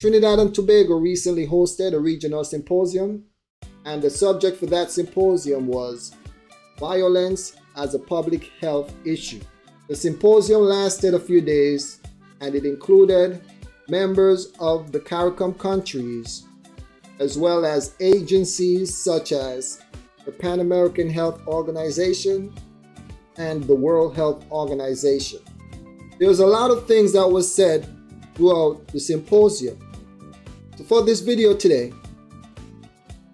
Trinidad and Tobago recently hosted a regional symposium, and the subject for that symposium was violence as a public health issue. The symposium lasted a few days, and it included members of the CARICUM countries, as well as agencies such as the Pan American Health Organization and the World Health Organization. There was a lot of things that was said throughout the symposium. So for this video today,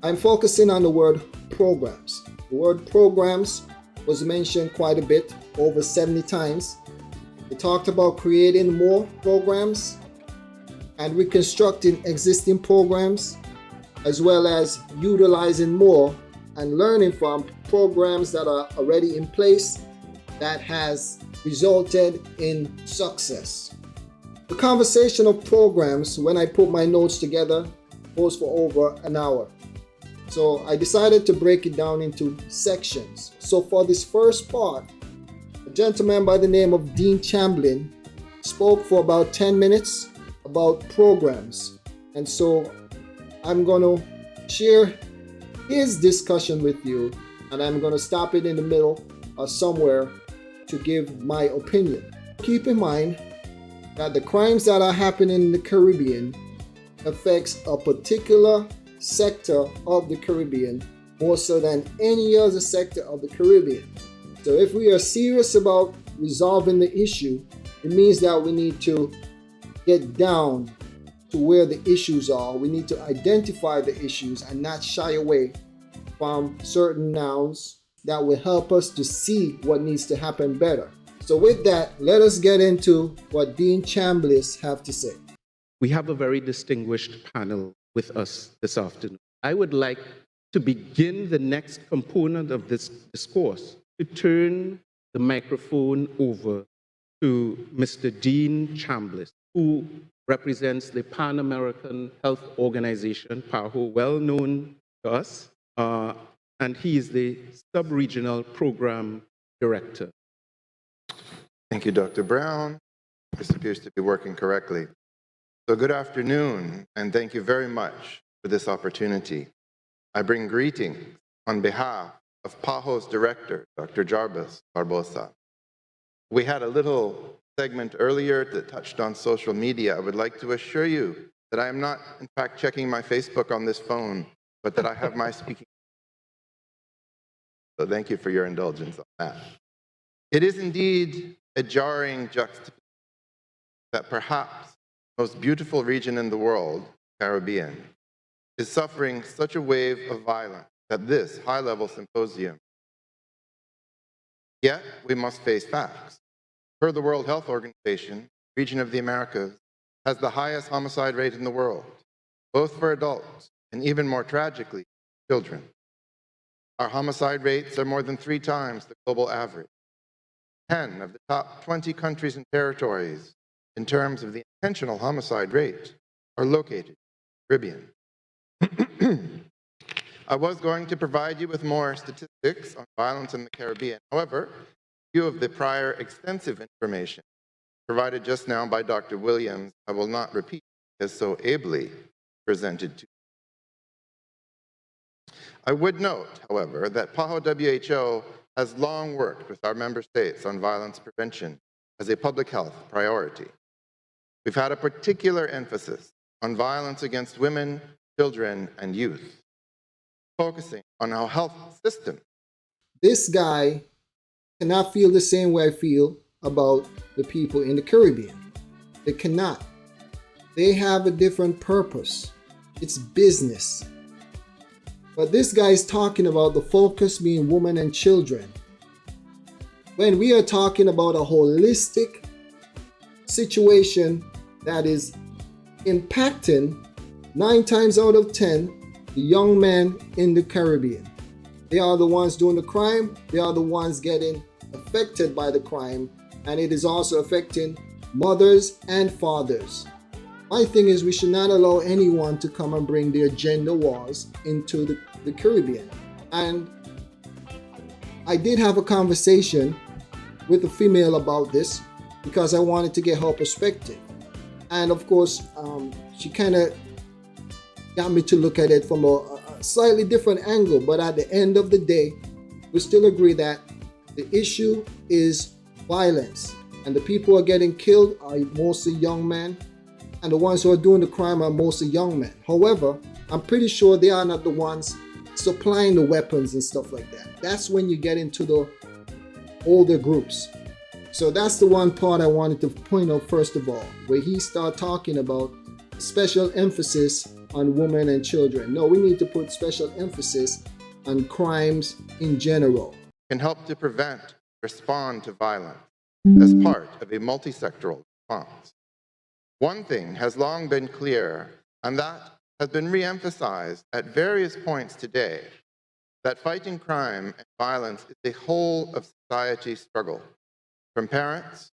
I'm focusing on the word programs. The word programs was mentioned quite a bit, over 70 times. We talked about creating more programs and reconstructing existing programs, as well as utilizing more and learning from programs that are already in place that has resulted in success. The conversation of programs, when I put my notes together, goes for over an hour. So I decided to break it down into sections. So for this first part, a gentleman by the name of Dean Chamblin spoke for about 10 minutes about programs. And so I'm going to share his discussion with you, and I'm going to stop it in the middle or somewhere to give my opinion. Keep in mind that the crimes that are happening in the Caribbean affects a particular sector of the Caribbean more so than any other sector of the Caribbean. So if we are serious about resolving the issue, it means that we need to get down to where the issues are. We need to identify the issues and not shy away from certain nouns that will help us to see what needs to happen better. So with that, let us get into what Dean Chambliss have to say. We have a very distinguished panel with us this afternoon. I would like to begin the next component of this discourse to turn the microphone over to Mr. Dean Chambliss, who represents the Pan American Health Organization, PAHO, well known to us, and he is the Sub-Regional Program Director. Thank you, Dr. Brown. This appears to be working correctly. So good afternoon, and thank you very much for this opportunity. I bring greetings on behalf of PAHO's director, Dr. Jarvis Barbosa. We had a little segment earlier that touched on social media. I would like to assure you that I am not, in fact, checking my Facebook on this phone, but that I have my speaking. So thank you for your indulgence on that. It is indeed a jarring juxtaposition that perhaps the most beautiful region in the world, Caribbean, is suffering such a wave of violence at this high-level symposium. Yet, we must face facts. Per the World Health Organization, the region of the Americas has the highest homicide rate in the world, both for adults and, even more tragically, children. Our homicide rates are more than 3 times the global average. 10 of the top 20 countries and territories in terms of the intentional homicide rate are located in the Caribbean. I was going to provide you with more statistics on violence in the Caribbean. However, a few of the prior extensive information provided just now by Dr. Williams, I will not repeat as so ably presented to you. I would note, however, that PAHO WHO has long worked with our member states on violence prevention as a public health priority. We've had a particular emphasis on violence against women, children, and youth, focusing on our health system. This guy cannot feel the same way I feel about the people in the Caribbean. They cannot. They have a different purpose. It's business. But this guy is talking about the focus being women and children. When we are talking about a holistic situation that is impacting 9 times out of 10 the young men in the Caribbean. They are the ones doing the crime. They are the ones getting affected by the crime. And it is also affecting mothers and fathers. My thing is, we should not allow anyone to come and bring their gender wars into the Caribbean. And I did have a conversation with a female about this because I wanted to get her perspective. And of course, she kind of got me to look at it from a slightly different angle. But at the end of the day, we still agree that the issue is violence, and the people who are getting killed are mostly young men, and the ones who are doing the crime are mostly young men. However, I'm pretty sure they are not the ones supplying the weapons and stuff like that. That's when you get into the older groups. So that's the one part I wanted to point out first of all, where he started talking about special emphasis on women and children. No, we need to put special emphasis on crimes in general. Can help to prevent, respond to violence as part of a multi-sectoral response. One thing has long been clear, and that has been re-emphasized at various points today, that fighting crime and violence is a whole of society struggle, from parents,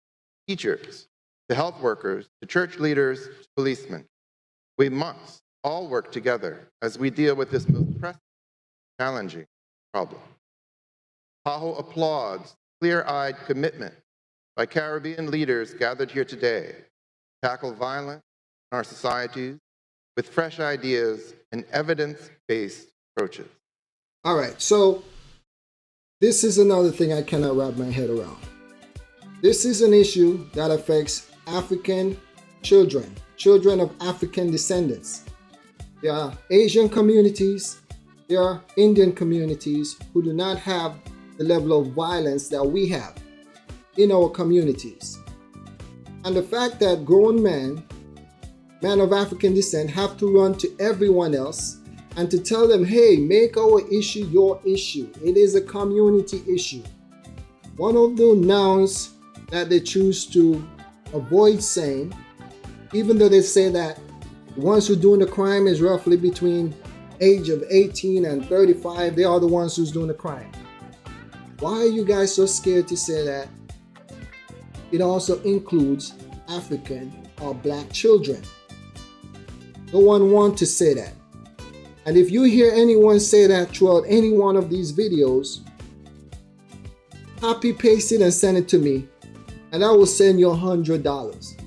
teachers, to health workers, to church leaders, to policemen. We must all work together as we deal with this most pressing, challenging problem. Tahoe applauds clear-eyed commitment by Caribbean leaders gathered here today to tackle violence in our societies with fresh ideas and evidence-based approaches. All right, so this is another thing I cannot wrap my head around. This is an issue that affects African children, children of African descendants. There are Asian communities, there are Indian communities who do not have the level of violence that we have in our communities. And the fact that grown men of African descent, have to run to everyone else and to tell them, hey, make our issue your issue. It is a community issue. One of the nouns that they choose to avoid saying, even though they say that the ones who are doing the crime is roughly between age of 18 and 35, they are the ones who's doing the crime. Why are you guys so scared to say that it also includes African or Black children? No one wants to say that. And if you hear anyone say that throughout any one of these videos, copy paste it and send it to me, and I will send you $100.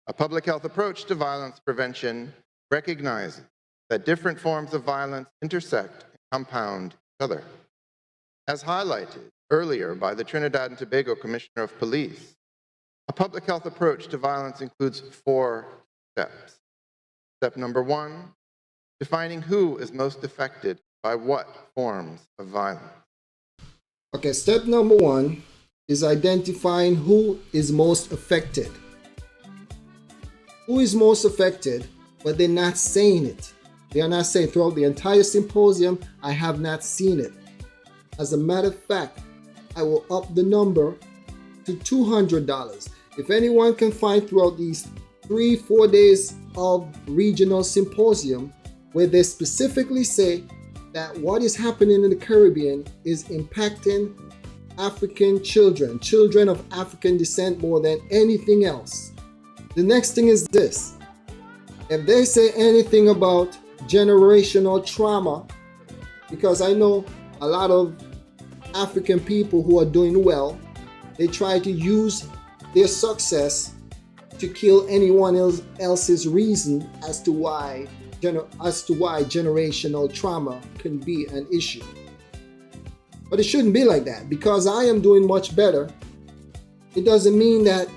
A public health approach to violence prevention recognizes that different forms of violence intersect and compound each other. As highlighted earlier by the Trinidad and Tobago Commissioner of Police, a public health approach to violence includes 4 steps. Step number 1, defining who is most affected by what forms of violence. Okay, step number 1 is identifying who is most affected. Who is most affected, but they're not saying it. They are not saying throughout the entire symposium, I have not seen it. As a matter of fact, I will up the number to $200. If anyone can find throughout these 3-4 days of regional symposium where they specifically say that what is happening in the Caribbean is impacting African children, children of African descent more than anything else. The next thing is this. If they say anything about generational trauma, because I know a lot of African people who are doing well, they try to use their success to kill anyone else's reason as to why generational trauma can be an issue. But it shouldn't be like that. Because I am doing much better, it doesn't mean that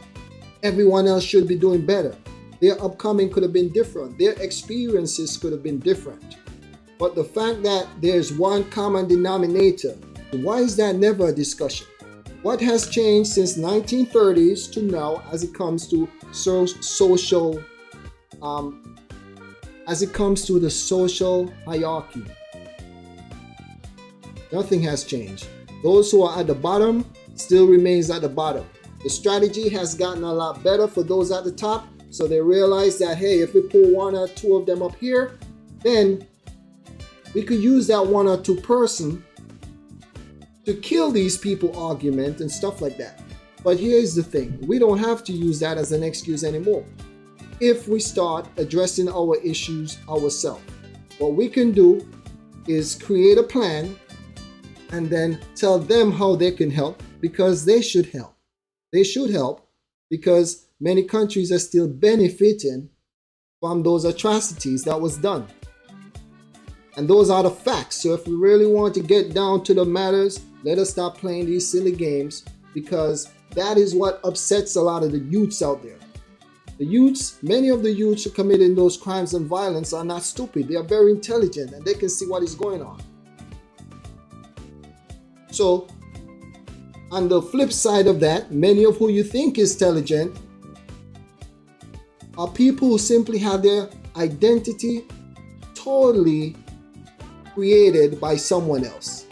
everyone else should be doing better. Their upcoming could have been different. Their experiences could have been different. But the fact that there's one common denominator, why is that never a discussion? What has changed since 1930s to now as it comes to the social hierarchy? Nothing has changed. Those who are at the bottom still remains at the bottom. The strategy has gotten a lot better for those at the top, so they realize that, hey, if we pull 1 or 2 of them up here, then we could use that 1 or 2 person to kill these people argument and stuff like that. But here's the thing, we don't have to use that as an excuse anymore. If we start addressing our issues ourselves, what we can do is create a plan and then tell them how they can help, because they should help. They should help because many countries are still benefiting from those atrocities that was done. And those are the facts. So if we really want to get down to the matters, let us stop playing these silly games, because that is what upsets a lot of the youths out there. The youths, many of the youths who committing those crimes and violence are not stupid. They are very intelligent and they can see what is going on. So on the flip side of that, many of who you think is intelligent are people who simply have their identity totally created by someone else.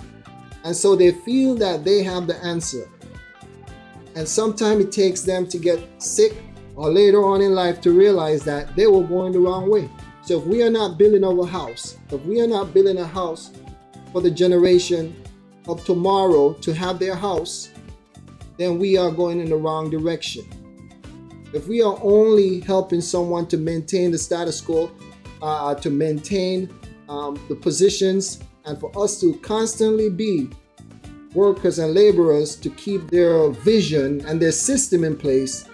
And so they feel that they have the answer. And sometimes it takes them to get sick or later on in life to realize that they were going the wrong way. So if we are not building our house, if we are not building a house for the generation of tomorrow to have their house, then we are going in the wrong direction. If we are only helping someone to maintain the status quo, to maintain the positions, and for us to constantly be workers and laborers to keep their vision and their system in place,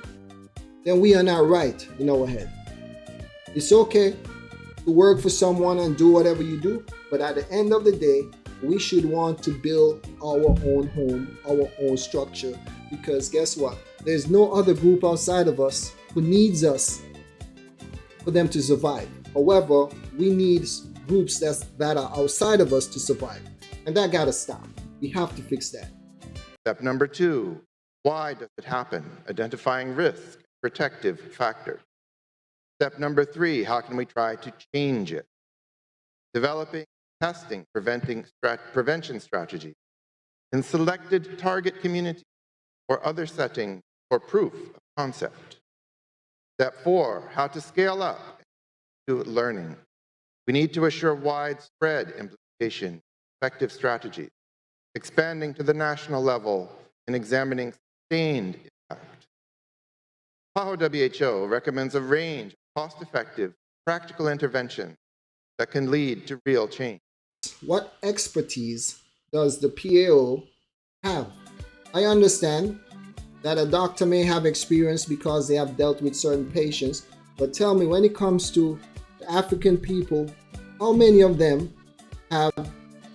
then we are not right in our head. It's okay to work for someone and do whatever you do, but at the end of the day, we should want to build our own home, our own structure, because guess what? There's no other group outside of us who needs us for them to survive. However, we need groups that are outside of us to survive. And that gotta stop. We have to fix that. Step number 2, why does it happen? Identifying risk, protective factors. Step number 3, how can we try to change it? Developing, testing, prevention strategies in selected target communities or other settings for proof of concept. Step 4, how to scale up to learning. We need to assure widespread implementation, effective strategies, expanding to the national level and examining sustained impact. PAHO WHO recommends a range of cost-effective, practical interventions that can lead to real change. What expertise does the PAO have? I understand that a doctor may have experience because they have dealt with certain patients, but tell me, when it comes to the African people, how many of them have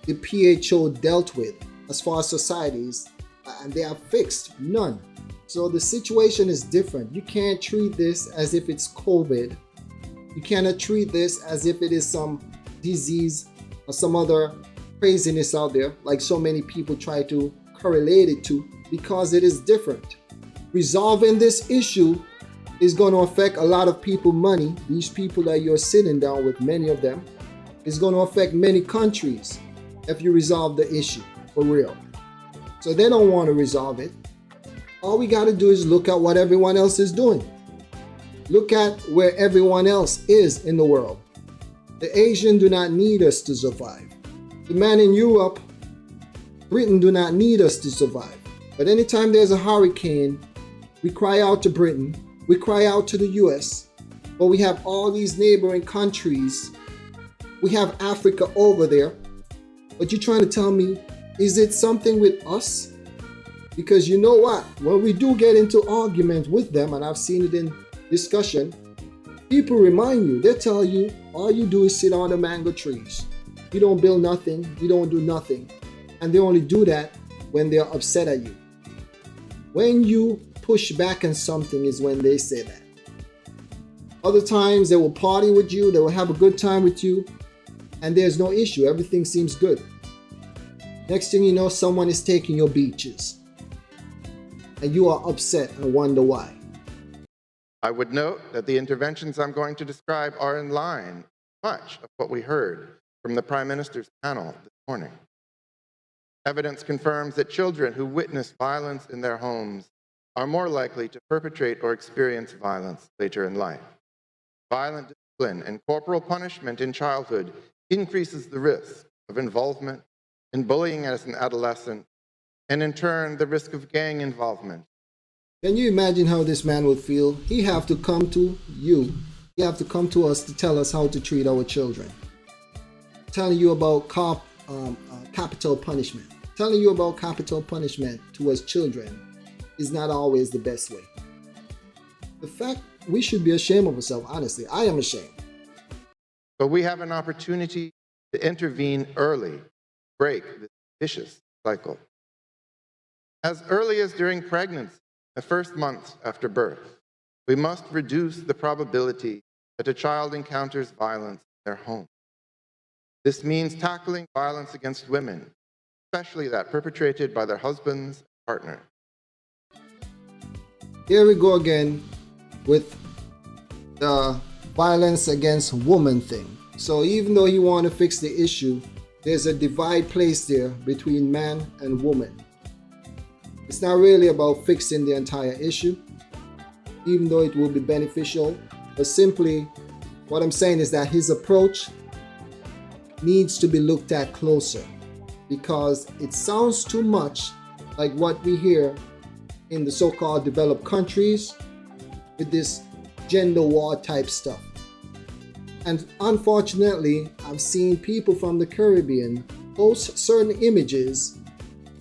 the PHO dealt with as far as societies, and they are fixed? None. So the situation is different. You can't treat this as if it's COVID. You cannot treat this as if it is some disease or some other craziness out there, like so many people try to correlate it to, because it is different. Resolving this issue is going to affect a lot of people money. These people that you're sitting down with, many of them, is going to affect many countries if you resolve the issue for real. So they don't want to resolve it. All we got to do is look at what everyone else is doing. Look at where everyone else is in the world. The Asians do not need us to survive. The man in Europe, Britain, do not need us to survive. But anytime there's a hurricane, we cry out to Britain, we cry out to the US, but we have all these neighboring countries. We have Africa over there. But you're trying to tell me, is it something with us? Because you know what? When we do get into arguments with them, and I've seen it in discussion, people remind you, they tell you, all you do is sit on the mango trees. You don't build nothing, you don't do nothing. And they only do that when they're upset at you. When you push back on something is when they say that. Other times they will party with you, they will have a good time with you, and there's no issue, everything seems good. Next thing you know, someone is taking your beaches, and you are upset and wonder why. I would note that the interventions I'm going to describe are in line with much of what we heard from the Prime Minister's panel this morning. Evidence confirms that children who witness violence in their homes are more likely to perpetrate or experience violence later in life. Violent discipline and corporal punishment in childhood increases the risk of involvement in bullying as an adolescent, and in turn, the risk of gang involvement. Can you imagine how this man would feel? He have to come to you. He have to come to us to tell us how to treat our children. Telling you about capital punishment. Telling you about capital punishment towards children is not always the best way. The fact we should be ashamed of ourselves, honestly. I am ashamed. But we have an opportunity to intervene early, break this vicious cycle. As early as during pregnancy, the first months after birth, we must reduce the probability that a child encounters violence in their home. This means tackling violence against women, especially that perpetrated by their husbands and partners. Here we go again with the violence against women thing. So even though you want to fix the issue, there's a divide placed there between man and woman. It's not really about fixing the entire issue, even though it will be beneficial, but simply what I'm saying is that his approach needs to be looked at closer, because it sounds too much like what we hear in the so-called developed countries with this gender war type stuff. And unfortunately, I've seen people from the Caribbean post certain images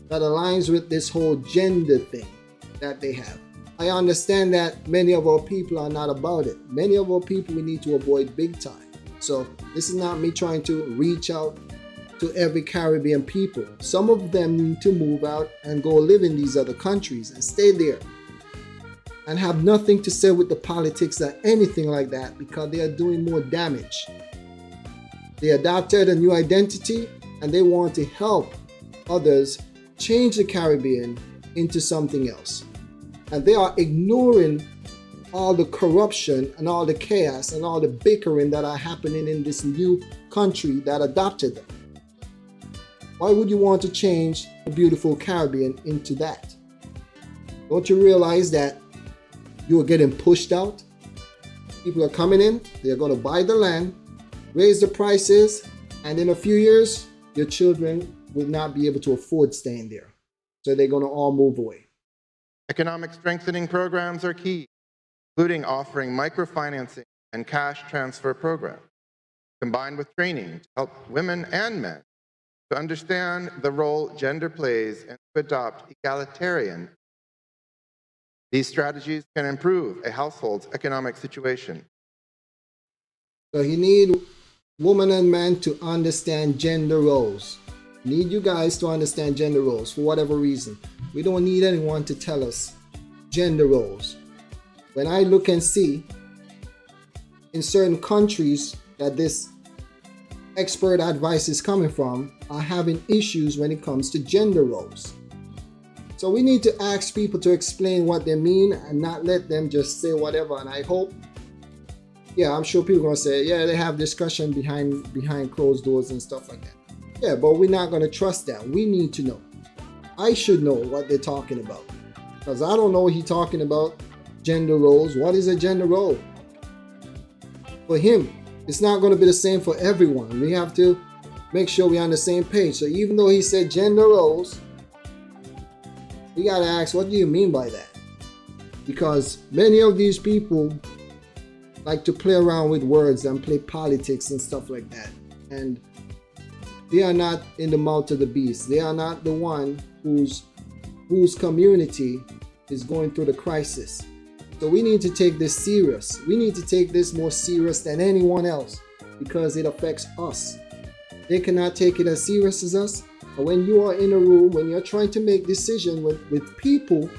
that aligns with this whole gender thing that they have. I understand that many of our people are not about it. Many of our people we need to avoid big time. So this is not me trying to reach out to every Caribbean people. Some of them need to move out and go live in these other countries and stay there and have nothing to say with the politics or anything like that, because they are doing more damage. They adopted a new identity and they want to help others change the Caribbean into something else. And they are ignoring all the corruption and all the chaos and all the bickering that are happening in this new country that adopted them. Why would you want to change the beautiful Caribbean into that? Don't you realize that you are getting pushed out? People are coming in, they're going to buy the land, raise the prices, and in a few years, your children will not be able to afford staying there. So they're going to all move away. Economic strengthening programs are key, including offering microfinancing and cash transfer programs, combined with training to help women and men to understand the role gender plays and to adopt egalitarian. These strategies can improve a household's economic situation. So you need women and men to understand gender roles. Need you guys to understand gender roles for whatever reason. We don't need anyone to tell us gender roles. When I look and see in certain countries that this expert advice is coming from are having issues when it comes to gender roles. So we need to ask people to explain what they mean and not let them just say whatever. And I hope, I'm sure people are going to say, they have discussion behind closed doors and stuff like that. Yeah, but we're not going to trust that. We need to know. I should know what they're talking about, because I don't know what he's talking about. Gender roles. What is a gender role? For him, it's not going to be the same for everyone. We have to make sure we're on the same page. So even though he said gender roles, we got to ask, what do you mean by that? Because many of these people like to play around with words and play politics and stuff like that. And they are not in the mouth of the beast. They are not the one whose community is going through the crisis. So we need to take this serious. We need to take this more serious than anyone else, because it affects us. They cannot take it as serious as us. But when you are in a room, when you're trying to make decisions with people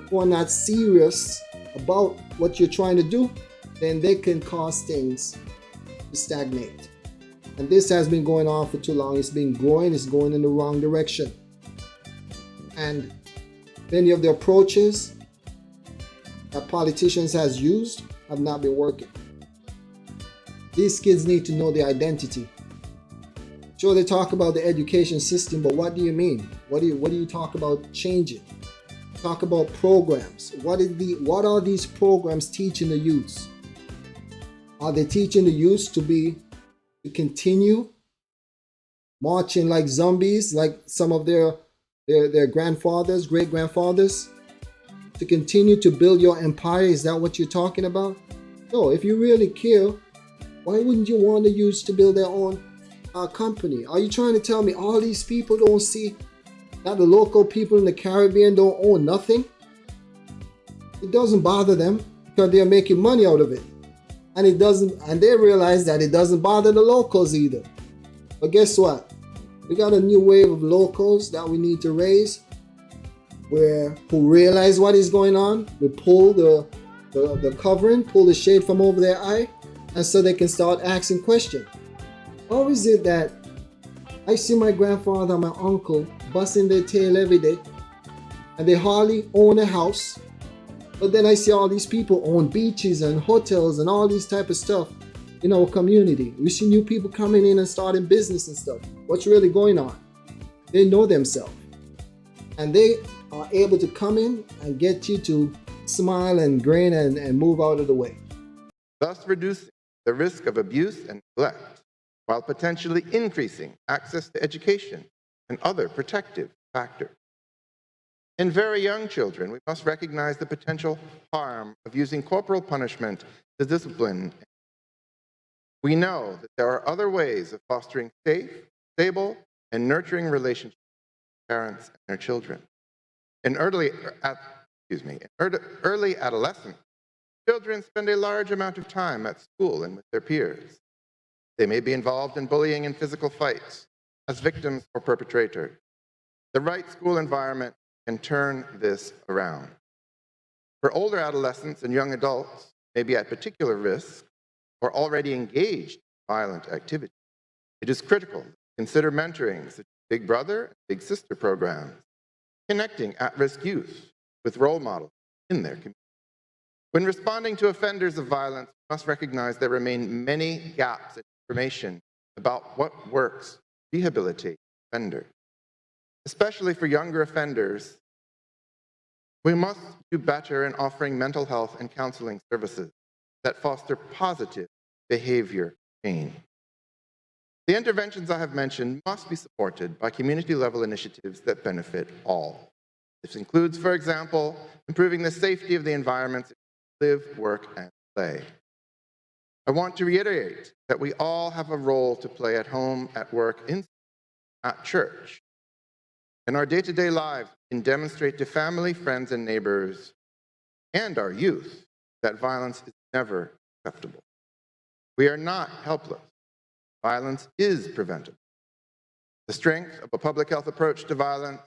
who are not serious about what you're trying to do, then they can cause things to stagnate. And this has been going on for too long. It's been growing. It's going in the wrong direction. And many of the approaches that politicians has used have not been working. These kids need to know their identity. Sure, they talk about the education system, but what do you mean? What do you talk about changing? Talk about programs. What are these programs teaching the youth? Are they teaching the youth to continue marching like zombies, like some of their grandfathers, great-grandfathers, to continue to build your empire? Is that what you're talking about? No, if you really care, why wouldn't you want the youth to build their own company? Are you trying to tell me all these people don't see that the local people in the Caribbean don't own nothing? It doesn't bother them. because they're making money out of it. And it doesn't, and they realize that it doesn't bother the locals either. But guess what? We got a new wave of locals that we need to raise, who realize what is going on. We pull the covering, pull the shade from over their eye, and so they can start asking questions. How is it that I see my grandfather and my uncle busting their tail every day, and they hardly own a house, but then I see all these people own beaches and hotels and all these type of stuff in our community. We see new people coming in and starting business and stuff. What's really going on? They know themselves, and they are able to come in and get you to smile and grin and move out of the way, thus reducing the risk of abuse and neglect, while potentially increasing access to education and other protective factors. In very young children, we must recognize the potential harm of using corporal punishment to discipline. We know that there are other ways of fostering safe, stable, and nurturing relationships with parents and their children. In early adolescence, children spend a large amount of time at school and with their peers. They may be involved in bullying and physical fights as victims or perpetrators. The right school environment can turn this around. For older adolescents and young adults may be at particular risk or already engaged in violent activity, it is critical to consider mentoring such as Big Brother and Big Sister programs, connecting at-risk youth with role models in their community. When responding to offenders of violence, we must recognize there remain many gaps in information about what works to rehabilitate offenders. Especially for younger offenders, we must do better in offering mental health and counseling services that foster positive behavior change. The interventions I have mentioned must be supported by community-level initiatives that benefit all. This includes, for example, improving the safety of the environments in which we live, work, and play. I want to reiterate that we all have a role to play at home, at work, at church. In our day-to-day lives, we can demonstrate to family, friends, and neighbors, and our youth, that violence is never acceptable. We are not helpless. Violence is preventable. The strength of a public health approach to violence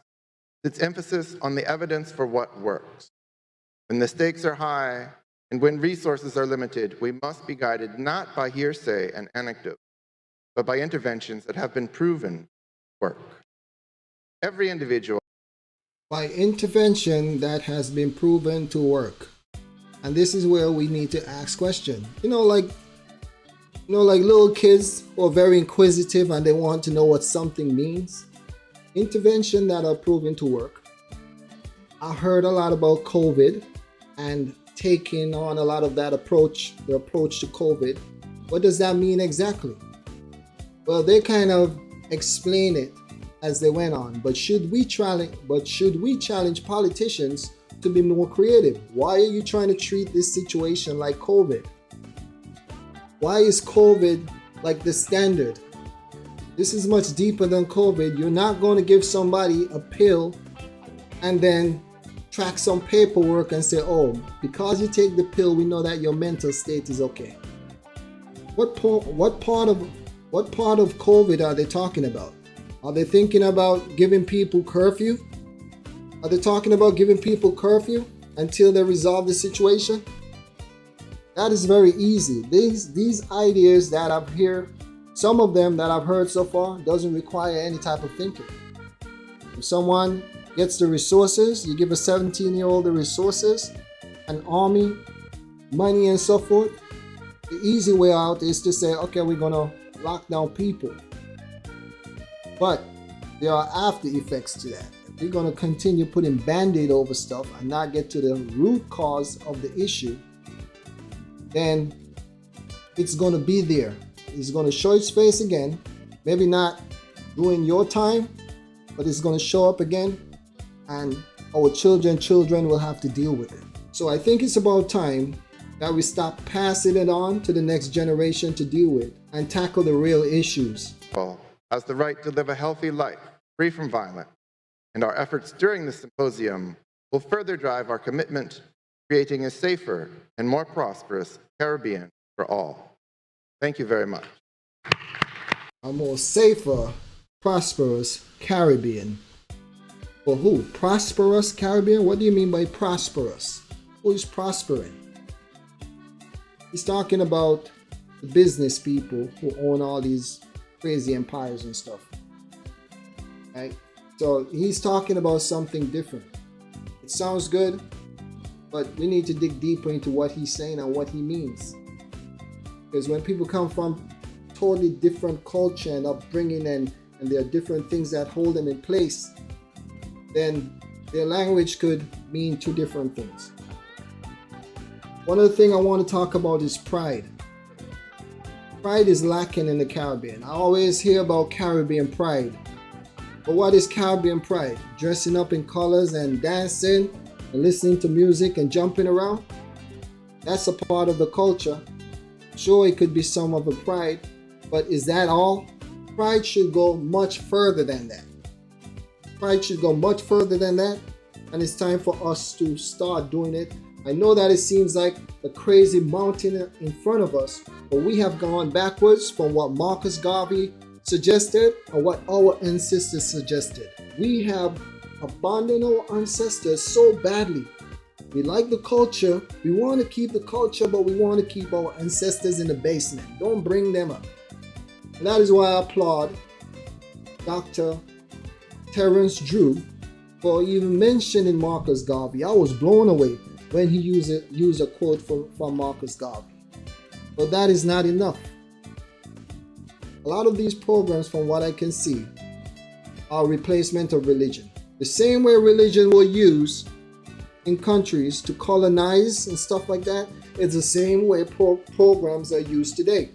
is its emphasis on the evidence for what works. When the stakes are high and when resources are limited, we must be guided not by hearsay and anecdote, but by interventions that have been proven to work. Every individual. By intervention that has been proven to work. And this is where we need to ask questions. Like little kids who are very inquisitive and they want to know what something means. Intervention that are proven to work. I heard a lot about COVID and taking on a lot of that approach, the approach to COVID. What does that mean exactly? Well, they kind of explain it as they went on. But should we challenge politicians to be more creative? Why are you trying to treat this situation like COVID? Why is COVID like the standard? This is much deeper than COVID. You're not going to give somebody a pill and then track some paperwork and say, oh, because you take the pill, we know that your mental state is okay. What part of COVID are they talking about? Are they thinking about giving people curfew? Are they talking about giving people curfew until they resolve the situation? That is very easy. These ideas that I've heard, some of them that I've heard so far, doesn't require any type of thinking. If someone gets the resources, you give a 17-year-old the resources, an army, money and so forth, the easy way out is to say, okay, we're going to lock down people. But there are after effects to that. If you're going to continue putting Band-Aid over stuff and not get to the root cause of the issue, then it's going to be there. It's going to show its face again. Maybe not during your time, but it's going to show up again, and our children will have to deal with it. So I think it's about time that we stop passing it on to the next generation to deal with and tackle the real issues. Has the right to live a healthy life, free from violence, and our efforts during this symposium will further drive our commitment creating a safer and more prosperous Caribbean for all. Thank you very much. A more safer, prosperous Caribbean. For who? Prosperous Caribbean? What do you mean by prosperous? Who is prospering? He's talking about the business people who own all these crazy empires and stuff. Right? So he's talking about something different. It sounds good, but we need to dig deeper into what he's saying and what he means. Because when people come from totally different culture and upbringing and there are different things that hold them in place, then their language could mean two different things. One other thing I want to talk about is pride. Pride is lacking in the Caribbean. I always hear about Caribbean pride. But what is Caribbean pride? Dressing up in colors and dancing and listening to music and jumping around? That's a part of the culture. Sure, it could be some of the pride, but is that all? Pride should go much further than that. Pride should go much further than that, and it's time for us to start doing it. I know that it seems like a crazy mountain in front of us, but we have gone backwards from what Marcus Garvey suggested and what our ancestors suggested. We have abandoned our ancestors so badly. We like the culture, we want to keep the culture, but we want to keep our ancestors in the basement. Don't bring them up. And that is why I applaud Dr. Terence Drew for even mentioning Marcus Garvey. I was blown away when he used a quote from Marcus Garvey. But that is not enough. A lot of these programs, from what I can see, are a replacement of religion. The same way religion was used in countries to colonize and stuff like that, it's the same way programs are used today.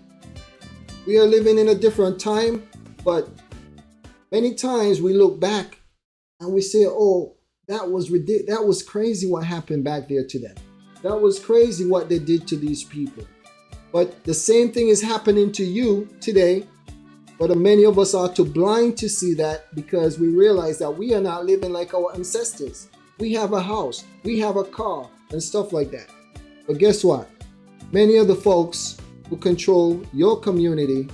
We are living in a different time, but many times we look back and we say, oh, that was ridiculous. That was crazy what happened back there to them. That was crazy what they did to these people. But the same thing is happening to you today. But many of us are too blind to see that because we realize that we are not living like our ancestors. We have a house, we have a car, and stuff like that. But guess what? Many of the folks who control your community,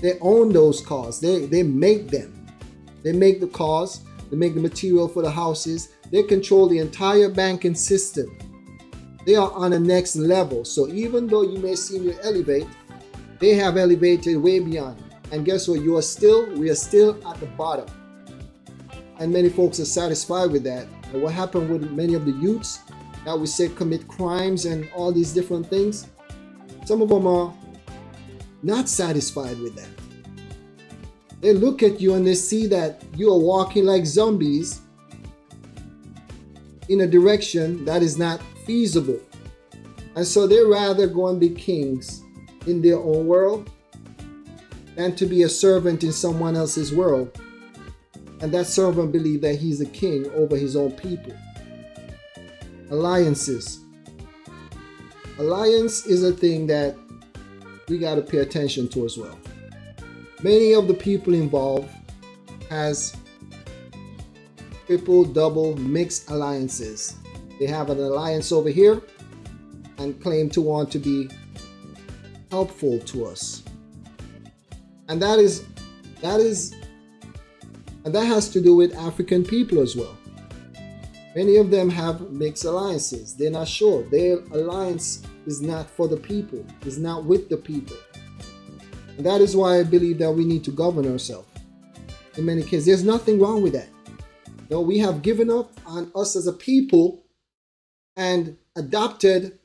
they own those cars. They make them. They make the cars. They make the material for the houses. They control the entire banking system. They are on the next level. So even though you may seem to elevate, they have elevated way beyond. And guess what? We are still at the bottom. And many folks are satisfied with that. And what happened with many of the youths that we say commit crimes and all these different things, some of them are not satisfied with that. They look at you and they see that you are walking like zombies in a direction that is not feasible. And so they rather go and be kings in their own world than to be a servant in someone else's world. And that servant believes that he's a king over his own people. Alliances. Alliance is a thing that we got to pay attention to as well. Many of the people involved has triple, double, mixed alliances. They have an alliance over here and claim to want to be helpful to us. And that has to do with African people as well. Many of them have mixed alliances. They're not sure. Their alliance is not for the people, is not with the people. And that is why I believe that we need to govern ourselves. In many cases, there's nothing wrong with that. No, we have given up on us as a people and adopted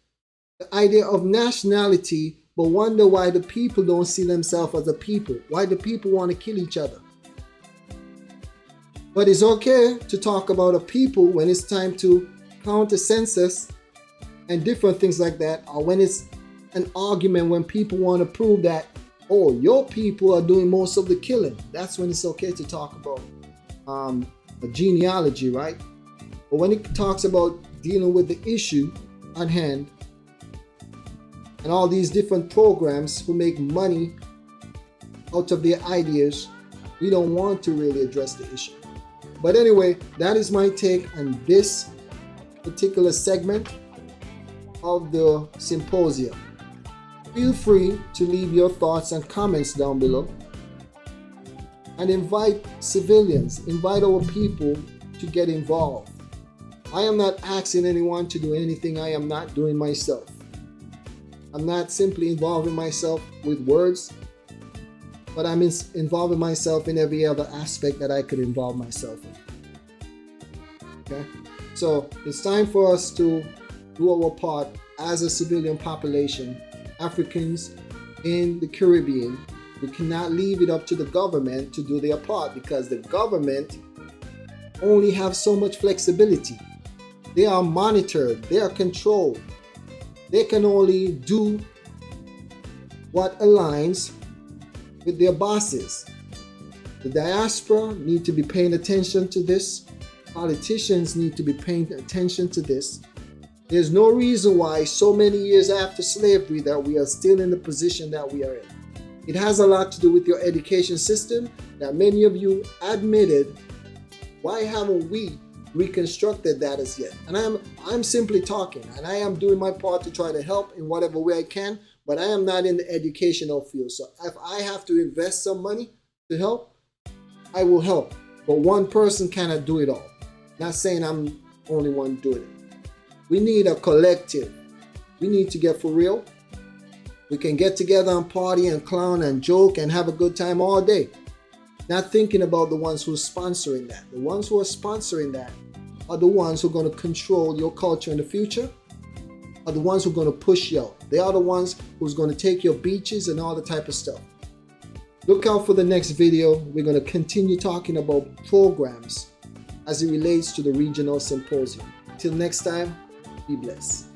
the idea of nationality, but wonder why the people don't see themselves as a people, why the people want to kill each other. But it's okay to talk about a people when it's time to count a census and different things like that, or when it's an argument when people want to prove that, oh, your people are doing most of the killing. That's when it's okay to talk about a genealogy, right? But when it talks about dealing with the issue at hand and all these different programs who make money out of their ideas, we don't want to really address the issue. But anyway, that is my take on this particular segment of the symposium. Feel free to leave your thoughts and comments down below, and invite civilians, invite our people to get involved. I am not asking anyone to do anything I am not doing myself. I'm not simply involving myself with words, but I'm involving myself in every other aspect that I could involve myself in. Okay? So it's time for us to do our part as a civilian population, Africans in the Caribbean. We cannot leave it up to the government to do their part, because the government only have so much flexibility. They are monitored, they are controlled. They can only do what aligns with their bosses. The diaspora need to be paying attention to this. Politicians need to be paying attention to this. There's no reason why so many years after slavery that we are still in the position that we are in. It has a lot to do with your education system that many of you admitted. Why haven't we reconstructed that as yet? And I'm simply talking, and I am doing my part to try to help in whatever way I can, but I am not in the educational field. So if I have to invest some money to help, I will help. But one person cannot do it all. Not saying I'm the only one doing it. We need a collective. We need to get for real. We can get together and party and clown and joke and have a good time all day. Not thinking about the ones who are sponsoring that. The ones who are sponsoring that are the ones who are going to control your culture in the future, are the ones who are going to push you out. They are the ones who's going to take your beaches and all the type of stuff. Look out for the next video. We're going to continue talking about programs as it relates to the regional symposium. Till next time, be blessed.